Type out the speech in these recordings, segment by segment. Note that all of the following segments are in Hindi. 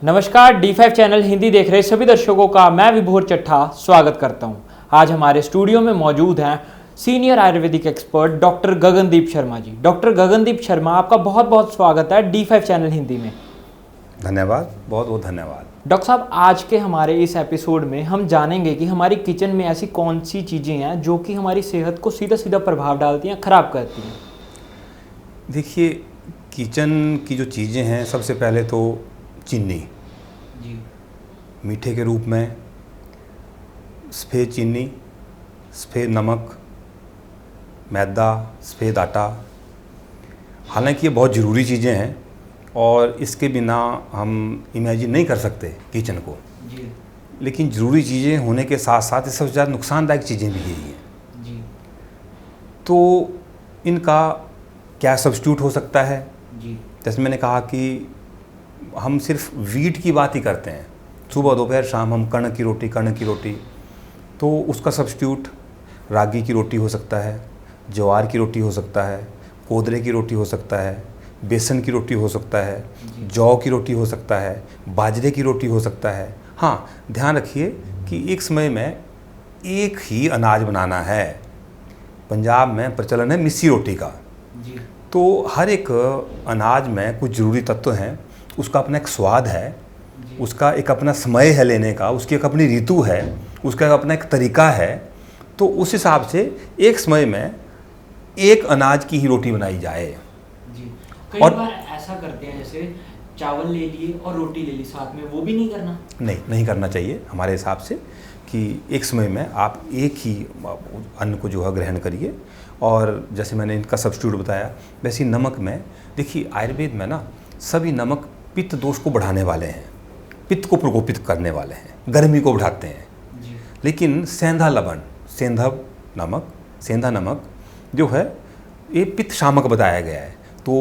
नमस्कार, D5 चैनल हिंदी देख रहे सभी दर्शकों का मैं विभोर चट्ठा स्वागत करता हूं। आज हमारे स्टूडियो में मौजूद हैं senior ayurvedic expert doctor Gagandeep Sharma ji. Doctor Gagandeep Sharma, आपका बहुत बहुत स्वागत है D5 चैनल हिंदी में। धन्यवाद, बहुत बहुत धन्यवाद। डॉक्टर साहब, आज के हमारे इस एपिसोड में हम जानेंगे कि हमारी किचन में ऐसी कौन सी चीज़ें हैं जो कि हमारी सेहत को सीधा सीधा प्रभाव डालती हैं, ख़राब करती हैं। देखिए, किचन की जो चीज़ें हैं, सबसे पहले तो चीनी जी, मीठे के रूप में, सफ़ेद चीनी, सफ़ेद नमक, मैदा, सफ़ेद आटा। हालांकि ये बहुत ज़रूरी चीज़ें हैं और इसके बिना हम इमेजिन नहीं कर सकते किचन को। जी, लेकिन ज़रूरी चीज़ें होने के साथ साथ इससे सबसे ज़्यादा नुकसानदायक चीज़ें भी यही हैं। जी, तो इनका क्या सब्स्टिट्यूट हो सकता है? जी, जैसे मैंने कहा कि हम सिर्फ वीट की बात ही करते हैं। सुबह दोपहर शाम हम कणक की रोटी, तो उसका सब्स्टिट्यूट रागी की रोटी हो सकता है, ज्वार की रोटी हो सकता है, कोदरे की रोटी हो सकता है, बेसन की रोटी हो सकता है, जौ की रोटी हो सकता है, बाजरे की रोटी हो सकता है। हाँ, ध्यान रखिए कि एक समय में एक ही अनाज बनाना है। पंजाब में प्रचलन है मिस्सी रोटी का। जी, तो हर एक अनाज में कुछ ज़रूरी तत्व हैं, उसका अपना एक स्वाद है, उसका एक अपना समय है लेने का, उसकी एक अपनी ऋतु है, उसका अपना एक तरीका है। तो उस हिसाब से एक समय में एक अनाज की ही रोटी बनाई जाए। जी। कई और बार ऐसा करते हैं, जैसे चावल ले लिए और रोटी ले ली साथ में, वो भी नहीं करना। नहीं करना चाहिए हमारे हिसाब से कि एक समय में आप एक ही अन्न को जो है ग्रहण करिए। और जैसे मैंने इनका सब्स्टिट्यूट बताया, वैसे ही नमक में देखिए, आयुर्वेद में ना सभी नमक पित्त दोष को बढ़ाने वाले हैं, पित्त को प्रकोपित करने वाले हैं, गर्मी को बढ़ाते हैं। जी, लेकिन सेंधा लवण, सेंधा नमक जो है ये पित्त शामक बताया गया है। तो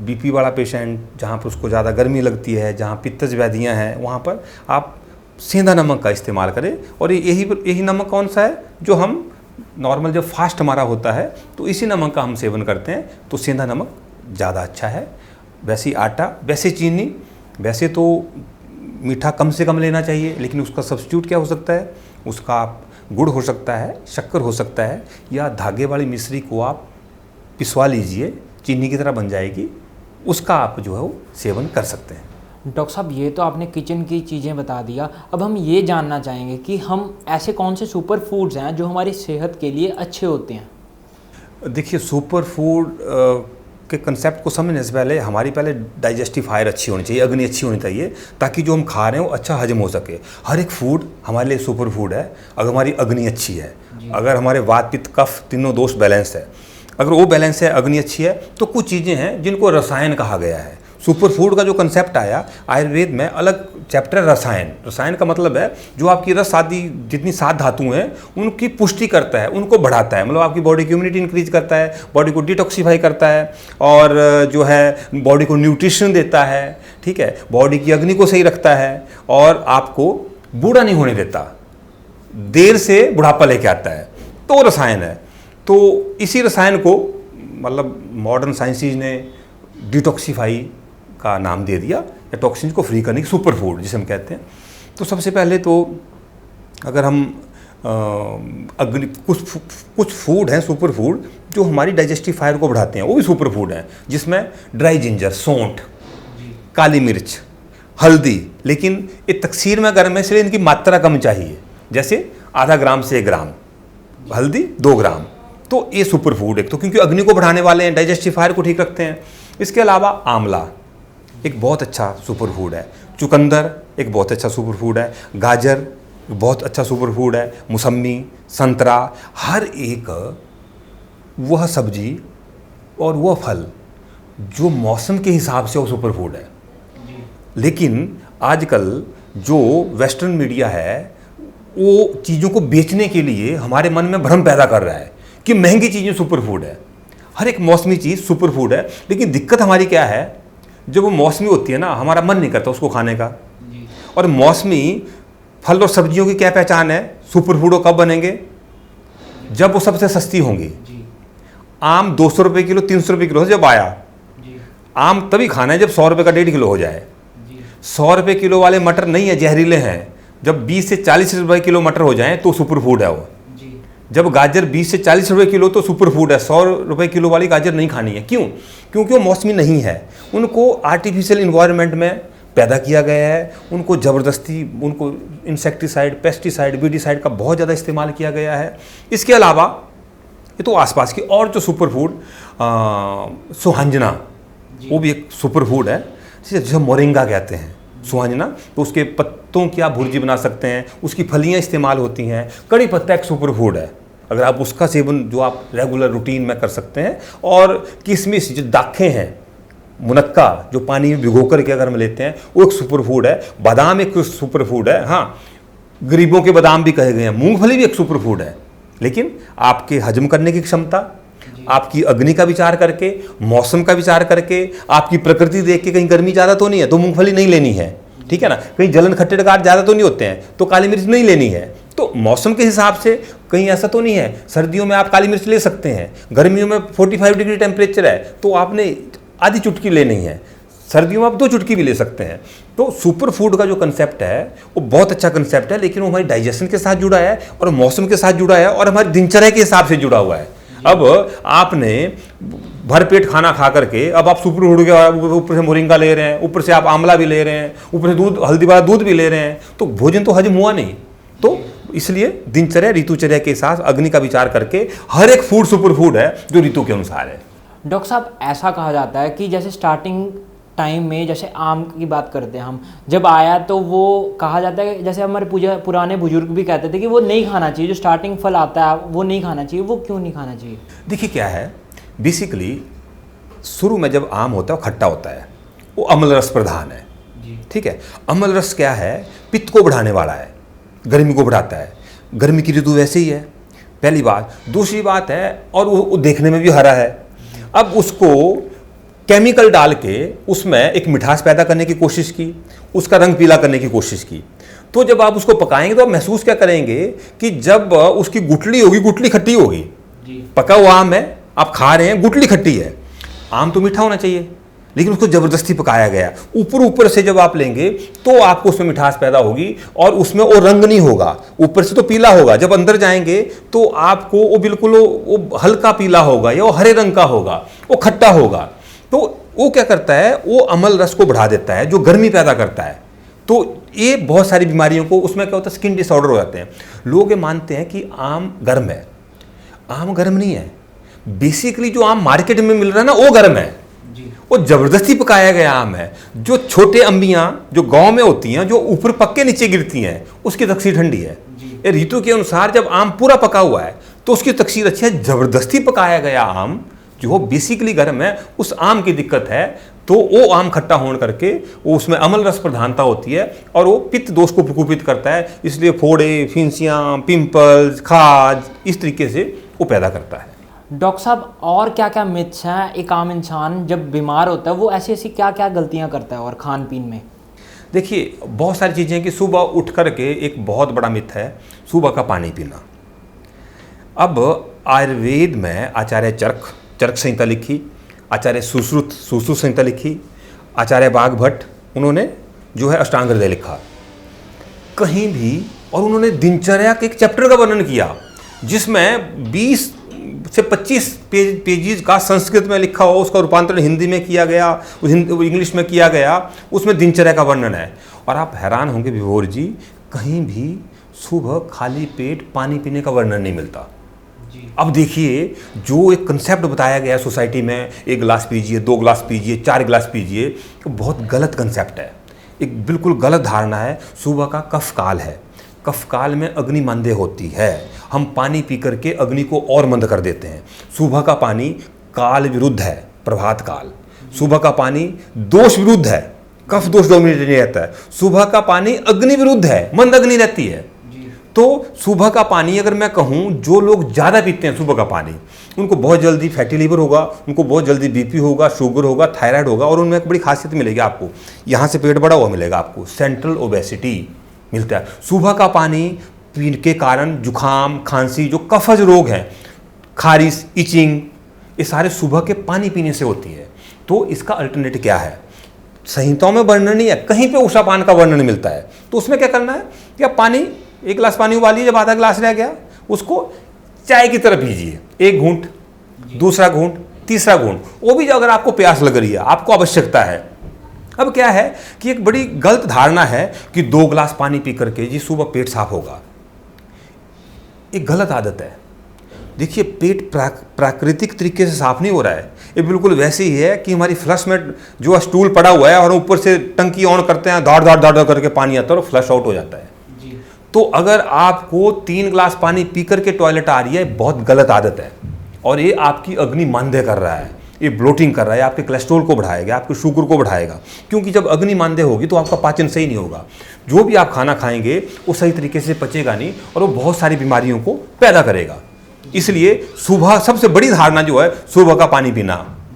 बीपी वाला पेशेंट जहाँ पर उसको ज़्यादा गर्मी लगती है, जहाँ पित्तज व्याधियाँ हैं, वहाँ पर आप सेंधा नमक का इस्तेमाल करें। और यही नमक कौन सा है जो हम नॉर्मल जब फास्ट हमारा होता है तो इसी नमक का हम सेवन करते हैं, तो सेंधा नमक ज़्यादा अच्छा है। वैसे आटा, वैसे चीनी, वैसे तो मीठा कम से कम लेना चाहिए, लेकिन उसका सब्स्टिट्यूट क्या हो सकता है? उसका आप गुड़ हो सकता है, शक्कर हो सकता है, या धागे वाली मिश्री को आप पिसवा लीजिए, चीनी की तरह बन जाएगी, उसका आप जो है वो सेवन कर सकते हैं। डॉक्टर साहब, ये तो आपने किचन की चीज़ें बता दिया। अब हम ये जानना चाहेंगे कि हम ऐसे कौन से सुपर फूड्स हैं जो हमारी सेहत के लिए अच्छे होते हैं। देखिए, सुपर फूड के कंसेप्ट को समझने से पहले हमारी डाइजेस्टिव फायर अच्छी होनी चाहिए, अग्नि अच्छी होनी चाहिए, ताकि जो हम खा रहे हैं वो अच्छा हजम हो सके। हर एक फूड हमारे लिए सुपर फूड है अगर हमारी अग्नि अच्छी है, अगर हमारे वात पित्त कफ तीनों दोष बैलेंस है। अगर वो बैलेंस है, अग्नि अच्छी है, तो कुछ चीज़ें हैं जिनको रसायन कहा गया है। सुपर फूड का जो कंसेप्ट आया आयुर्वेद में, अलग चैप्टर रसायन का मतलब है जो आपकी रस आदि जितनी 7 धातुएं हैं उनकी पुष्टि करता है, उनको बढ़ाता है। मतलब आपकी बॉडी की इम्यूनिटी इंक्रीज करता है, बॉडी को डिटॉक्सीफाई करता है, और जो है बॉडी को न्यूट्रिशन देता है, ठीक है, बॉडी की अग्नि को सही रखता है, और आपको बूढ़ा नहीं होने देता, देर से बुढ़ापा लेके आता है। तो वो रसायन है। तो इसी रसायन को मतलब मॉडर्न साइंसिस ने डिटॉक्सीफाई का नाम दे दिया, या टॉक्सिन को फ्री करने की सुपर फूड जिसे हम कहते हैं। तो सबसे पहले तो अगर हम कुछ फूड हैं सुपर फूड जो हमारी डाइजेस्टिव फायर को बढ़ाते हैं, वो भी सुपर फूड हैं, जिसमें ड्राई जिंजर, सौंठ, काली मिर्च, हल्दी। लेकिन ये तकसीर में गर्म है, इसलिए इनकी मात्रा कम चाहिए। जैसे आधा ग्राम से 1 ग्राम हल्दी, 2 ग्राम। तो ये सुपर फूड एक तो, क्योंकि अग्नि को बढ़ाने वाले हैं, डाइजेस्टिव फायर को ठीक रखते हैं। इसके अलावा आंवला एक बहुत अच्छा सुपर फूड है, चुकंदर एक बहुत अच्छा सुपर फूड है, गाजर बहुत अच्छा सुपर फूड है, मौसमी, संतरा, हर एक वह सब्जी और वह फल जो मौसम के हिसाब से वो सुपर फूड है। लेकिन आजकल जो वेस्टर्न मीडिया है वो चीज़ों को बेचने के लिए हमारे मन में भ्रम पैदा कर रहा है कि महंगी चीज़ें सुपर फूड है। हर एक मौसमी चीज़ सुपर फूड है, लेकिन दिक्कत हमारी क्या है, जब वो मौसमी होती है ना, हमारा मन नहीं करता उसको खाने का। और मौसमी फल और सब्जियों की क्या पहचान है? सुपर फूड कब बनेंगे? जब वो सबसे सस्ती होंगी। आम 200 रुपये किलो, 300 रुपये किलो जब आया, आम तभी खाना है जब 100 रुपये का 1.5 किलो हो जाए। 100 रुपये किलो वाले मटर नहीं है, जहरीले हैं। जब 20 से 40 रुपये किलो मटर हो जाएं तो सुपर फूड है वो। जब गाजर 20 से 40 रुपये किलो तो सुपर फूड है। 100 रुपये किलो वाली गाजर नहीं खानी है। क्यों? क्योंकि वो मौसमी नहीं है, उनको आर्टिफिशियल इन्वायरमेंट में पैदा किया गया है, उनको ज़बरदस्ती उनको इंसेक्टिसाइड, पेस्टिसाइड, वीडिसाइड का बहुत ज़्यादा इस्तेमाल किया गया है। इसके अलावा ये तो आसपास की और जो सुपर फूड, सुहांजना, वो भी एक सुपर फूड है, जिसे मोरिंगा कहते हैं। सुहांजना, तो उसके पत्तों की आप भुर्जी बना सकते हैं, उसकी फलियां इस्तेमाल होती हैं। कड़ी पत्ता एक सुपर फूड है, अगर आप उसका सेवन जो आप रेगुलर रूटीन में कर सकते हैं। और किशमिश, जो दाखें हैं, मुनक्का जो पानी में भिगो करके अगर हम लेते हैं, वो एक सुपर फूड है। बादाम एक सुपर फूड है, हाँ, गरीबों के बादाम भी कहे गए हैं। मूंगफली भी एक सुपर फूड है। लेकिन आपके हजम करने की क्षमता, आपकी अग्नि का विचार करके, मौसम का विचार करके, आपकी प्रकृति देख के, कहीं गर्मी ज़्यादा तो नहीं है तो मूंगफली नहीं लेनी है, ठीक है ना, कहीं जलन खट्टे डकार ज़्यादा तो नहीं होते हैं तो काली मिर्च नहीं लेनी है। तो मौसम के हिसाब से कहीं ऐसा तो नहीं है, सर्दियों में आप काली मिर्च ले सकते हैं, गर्मियों में 45 डिग्री टेम्परेचर है तो आपने आधी चुटकी लेनी है, सर्दियों में आप 2 चुटकी भी ले सकते हैं। तो सुपर फूड का जो कंसेप्ट है वो बहुत अच्छा कंसेप्ट है, लेकिन वो हमारी डाइजेशन के साथ जुड़ा है और मौसम के साथ जुड़ा है और हमारी दिनचर्या के हिसाब से जुड़ा हुआ है। अब आपने भरपेट खाना खा करके अब आप सुपर फूड के ऊपर से मोरिंगा ले रहे हैं, ऊपर से आप आंवला भी ले रहे हैं, ऊपर से दूध, हल्दी वाला दूध भी ले रहे हैं, तो भोजन तो हजम हुआ नहीं। तो इसलिए दिनचर्या, ऋतुचर्या के साथ अग्नि का विचार करके हर एक फूड सुपर फूड है जो ऋतु के अनुसार है। डॉक्टर साहब, ऐसा कहा जाता है कि जैसे स्टार्टिंग टाइम में, जैसे आम की बात करते हैं हम, जब आया तो वो कहा जाता है, जैसे हमारे पुराने बुजुर्ग भी कहते थे कि वो नहीं खाना चाहिए, जो स्टार्टिंग फल आता है वो नहीं खाना चाहिए। वो क्यों नहीं खाना चाहिए? देखिए क्या है, बेसिकली शुरू में जब आम होता है वो खट्टा होता है, वो अम्ल रस प्रधान है, ठीक है। अम्ल रस क्या है? पित्त को बढ़ाने वाला है, गर्मी को बढ़ाता है। गर्मी की ऋतु वैसे ही है, पहली बात। दूसरी बात है, और वो देखने में भी हरा है। अब उसको केमिकल डाल के उसमें एक मिठास पैदा करने की कोशिश की, उसका रंग पीला करने की कोशिश की। तो जब आप उसको पकाएंगे तो आप महसूस क्या करेंगे कि जब उसकी गुठली होगी, गुठली खट्टी होगी। पका हुआ आम है, आप खा रहे हैं, गुठली खट्टी है। आम तो मीठा होना चाहिए, लेकिन उसको ज़बरदस्ती पकाया गया। ऊपर से जब आप लेंगे तो आपको उसमें मिठास पैदा होगी और उसमें वो रंग नहीं होगा, ऊपर से तो पीला होगा, जब अंदर जाएंगे तो आपको वो बिल्कुल वो हल्का पीला होगा या वो हरे रंग का होगा, वो खट्टा होगा। तो वो क्या करता है, वो अम्ल रस को बढ़ा देता है, जो गर्मी पैदा करता है। तो ये बहुत सारी बीमारियों को, उसमें क्या होता है, स्किन डिसऑर्डर हो जाते हैं। लोग ये मानते हैं कि आम गर्म है, आम गर्म नहीं है। बेसिकली जो आम मार्केट में मिल रहा है ना, वो गर्म है, वो जबरदस्ती पकाया गया आम है। जो छोटे अंबियां जो गांव में होती हैं, जो ऊपर पक्के नीचे गिरती हैं, उसकी तकसीर ठंडी है। ये ऋतु के अनुसार जब आम पूरा पका हुआ है तो उसकी तकसीर अच्छी है। जबरदस्ती पकाया गया आम जो बेसिकली गर्म है, उस आम की दिक्कत है। तो वो आम खट्टा होने करके वो उसमें अम्ल रस प्रधानता होती है और वो पित्त दोष को प्रकोपित करता है, इसलिए फोड़े, फिंसियाँ, पिंपल्स, खाज, इस तरीके से वो पैदा करता है। डॉक्टर साहब, और क्या क्या मिथ्स हैं? एक आम इंसान जब बीमार होता है वो ऐसी ऐसी क्या क्या गलतियां करता है और खान पीन में? देखिए, बहुत सारी चीज़ें कि सुबह उठ करके एक बहुत बड़ा मिथ है सुबह का पानी पीना। अब आयुर्वेद में आचार्य चरक संहिता लिखी, आचार्य सुश्रुत संहिता लिखी, आचार्य बाघभट्ट, उन्होंने जो है अष्टांग हृदय लिखा कहीं भी, और उन्होंने दिनचर्या के एक चैप्टर का वर्णन किया जिसमें 20 से 25 पेजेस का संस्कृत में लिखा हुआ, उसका रूपांतरण हिंदी में किया गया, इंग्लिश में किया गया, उसमें दिनचर्या का वर्णन है। और आप हैरान होंगे विभोर जी, कहीं भी सुबह खाली पेट पानी पीने का वर्णन नहीं मिलता। अब देखिए, जो एक कंसेप्ट बताया गया है सोसाइटी में, 1 गिलास पीजिए, 2 गिलास पीजिए, 4 गिलास पीजिए, तो बहुत गलत कंसेप्ट है, एक बिल्कुल गलत धारणा है। सुबह का कफ काल है, कफ काल में अग्नि मंदे होती है, हम पानी पी करके अग्नि को और मंद कर देते हैं। सुबह का पानी काल विरुद्ध है, प्रभात काल। सुबह का पानी दोष विरुद्ध है, कफ दोष डोमिनेट नहीं रहता है। सुबह का पानी अग्नि विरुद्ध है, मंद अग्नि रहती है। तो सुबह का पानी अगर मैं कहूँ, जो लोग ज़्यादा पीते हैं सुबह का पानी, उनको बहुत जल्दी फैटी लीवर होगा, उनको बहुत जल्दी बीपी होगा, शुगर होगा, थायराइड होगा, और उनमें एक बड़ी खासियत मिलेगी आपको, यहाँ से पेट बड़ा हुआ मिलेगा आपको, सेंट्रल ओबेसिटी मिलता है। सुबह का पानी पीने के कारण जुखाम, खांसी, जो कफज रोग हैं, खारिश, इचिंग, ये सारे सुबह के पानी पीने से होती है। तो इसका अल्टरनेटिव क्या है? संहिताओं में वर्णन नहीं है, कहीं पे उषापान का वर्णन मिलता है। तो उसमें क्या करना है कि आप पानी, एक गिलास पानी उबालिए, जब आधा गिलास रह गया उसको चाय की तरह पीजिए, एक घूंट, दूसरा घूंट, तीसरा घूंट, वो भी अगर आपको प्यास लग रही है, आपको आवश्यकता है। अब क्या है कि एक बड़ी गलत धारणा है कि 2 गिलास पानी पी करके जी सुबह पेट साफ होगा। एक गलत आदत है। देखिए, पेट प्राकृतिक तरीके से साफ नहीं हो रहा है। ये बिल्कुल वैसे ही है कि हमारी फ्लश में जो स्टूल पड़ा हुआ है और ऊपर से टंकी ऑन करते हैं, धाड़ धाड़ धाड़ करके पानी आता है और फ्लश आउट हो जाता है। तो अगर आपको 3 गिलास पानी पी करके टॉयलेट आ रही है, बहुत गलत आदत है और ये आपकी अग्नि मांद्य कर रहा है, ये ब्लोटिंग कर रहा है, आपके कोलेस्ट्रॉल को बढ़ाएगा, आपके शुगर को बढ़ाएगा। क्योंकि जब अग्नि मांद्य होगी तो आपका पाचन सही नहीं होगा, जो भी आप खाना खाएंगे वो सही तरीके से पचेगा नहीं और वो बहुत सारी बीमारियों को पैदा करेगा। इसलिए सुबह सबसे बड़ी धारणा जो है सुबह का पानी पीना,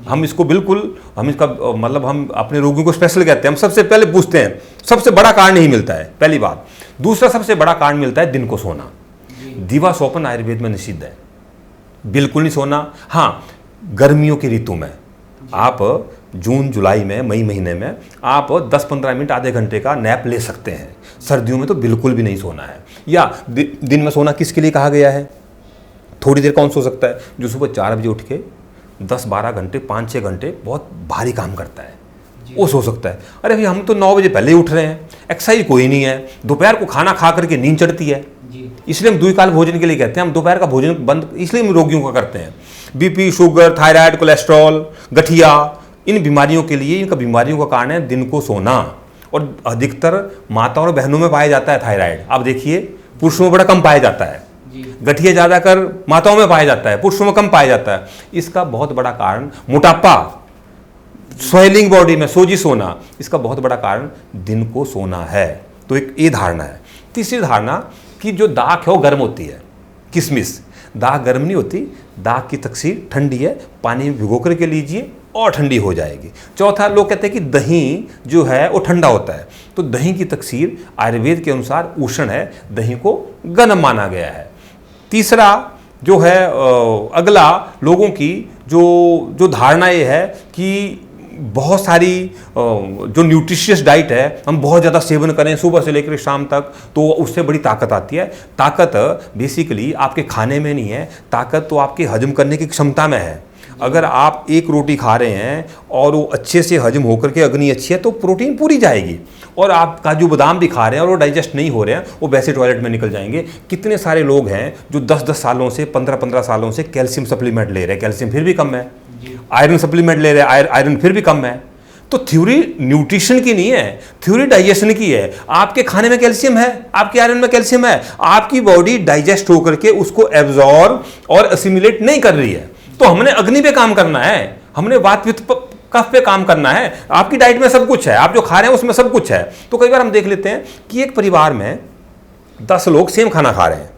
हम इसको बिल्कुल, हम इसका मतलब हम अपने रोगियों को स्पेशल कहते हैं। हम सबसे पहले पूछते हैं, सबसे बड़ा कारण यही मिलता है, पहली बात। दूसरा सबसे बड़ा कारण मिलता है दिन को सोना। दिवा सोपन आयुर्वेद में निषिद्ध है, बिल्कुल नहीं सोना। हाँ, गर्मियों की ऋतु में आप जून जुलाई में, मई महीने में आप 10-15 मिनट, आधे घंटे का नैप ले सकते हैं। सर्दियों में तो बिल्कुल भी नहीं सोना है। या दिन में सोना किसके लिए कहा गया है? थोड़ी देर कौन सो सकता है? जो सुबह 4 बजे उठ के 10-12 घंटे, 5-6 घंटे बहुत भारी काम करता है, वो सो सकता है। अरे भाई, हम तो 9 बजे पहले ही उठ रहे हैं, एक्सरसाइज कोई नहीं है, दोपहर को खाना खा करके नींद चढ़ती है, इसलिए हम द्विकाल भोजन के लिए कहते हैं। हम दोपहर का भोजन बंद इसलिए हम रोगियों का करते हैं। बीपी, शुगर, थायराइड, कोलेस्ट्रॉल, गठिया, इन बीमारियों के लिए, इनका बीमारियों का कारण है दिन को सोना। और अधिकतर माताओं और बहनों में पाया जाता है थायराइड। आप देखिए, पुरुषों में बड़ा कम पाया जाता है। गठिया ज़्यादातर माताओं में पाया जाता है, पुरुषों में कम पाया जाता है। इसका बहुत बड़ा कारण मोटापा, स्वेलिंग बॉडी में, सोजिश होना, इसका बहुत बड़ा कारण दिन को सोना है। तो एक ये धारणा है। तीसरी धारणा कि जो दाख है वो गर्म होती है, किशमिश। दाख गर्म नहीं होती, दाख की तकसीर ठंडी है, पानी में भिगो करके लीजिए और ठंडी हो जाएगी। चौथा, लोग कहते हैं कि दही जो है वो ठंडा होता है, तो दही की तकसीर आयुर्वेद के अनुसार उष्ण है, दही को गर्म माना गया है। तीसरा जो है अगला, लोगों की जो धारणा ये है कि बहुत सारी जो न्यूट्रिशियस डाइट है हम बहुत ज़्यादा सेवन करें सुबह से लेकर शाम तक, तो उससे बड़ी ताकत आती है। ताकत बेसिकली आपके खाने में नहीं है, ताकत तो आपके हजम करने की क्षमता में है। अगर आप एक रोटी खा रहे हैं और वो अच्छे से हजम होकर के अग्नि अच्छी है तो प्रोटीन पूरी जाएगी, और आप काजू बादाम भी खा रहे हैं और वो डाइजेस्ट नहीं हो रहे हैं, वो वैसे टॉयलेट में निकल जाएंगे। कितने सारे लोग हैं जो 10-10 सालों से, 15-15 सालों से कैल्शियम सप्लीमेंट ले रहे हैं, कैल्शियम फिर भी कम है, आयरन सप्लीमेंट ले रहे हैं, आयरन फिर भी कम है। तो थ्योरी न्यूट्रिशन की नहीं है, थ्योरी डाइजेशन की है। आपके खाने में कैल्शियम है, आपके आयरन में कैल्शियम है, आपकी बॉडी डाइजेस्ट होकर के उसको एब्जॉर्ब और असिमिलेट नहीं कर रही है। तो हमने अग्नि पे काम करना है, हमने वात पित्त कफ पे काम करना है। आपकी डाइट में सब कुछ है, आप जो खा रहे हैं उसमें सब कुछ है। तो कई बार हम देख लेते हैं कि एक परिवार में 10 लोग सेम खाना खा रहे हैं,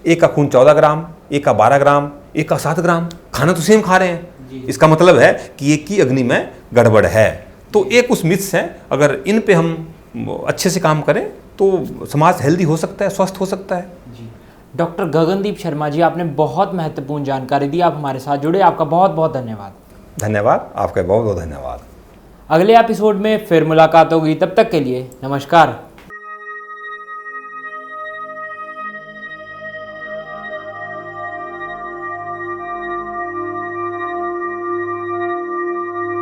एक का खून 14 ग्राम, एक का 12 ग्राम, एक का 7 ग्राम, खाना तो सेम खा रहे हैं। इसका मतलब है कि एक की अग्नि में गड़बड़ है। तो एक उस मिथ्स है, अगर इन पे हम अच्छे से काम करें तो समाज हेल्दी हो सकता है, स्वस्थ हो सकता है। डॉक्टर गगनदीप शर्मा जी, आपने बहुत महत्वपूर्ण जानकारी दी, आप हमारे साथ जुड़े, आपका बहुत बहुत धन्यवाद। धन्यवाद, आपका बहुत बहुत धन्यवाद। अगले एपिसोड में फिर मुलाकात होगी, तब तक के लिए नमस्कार।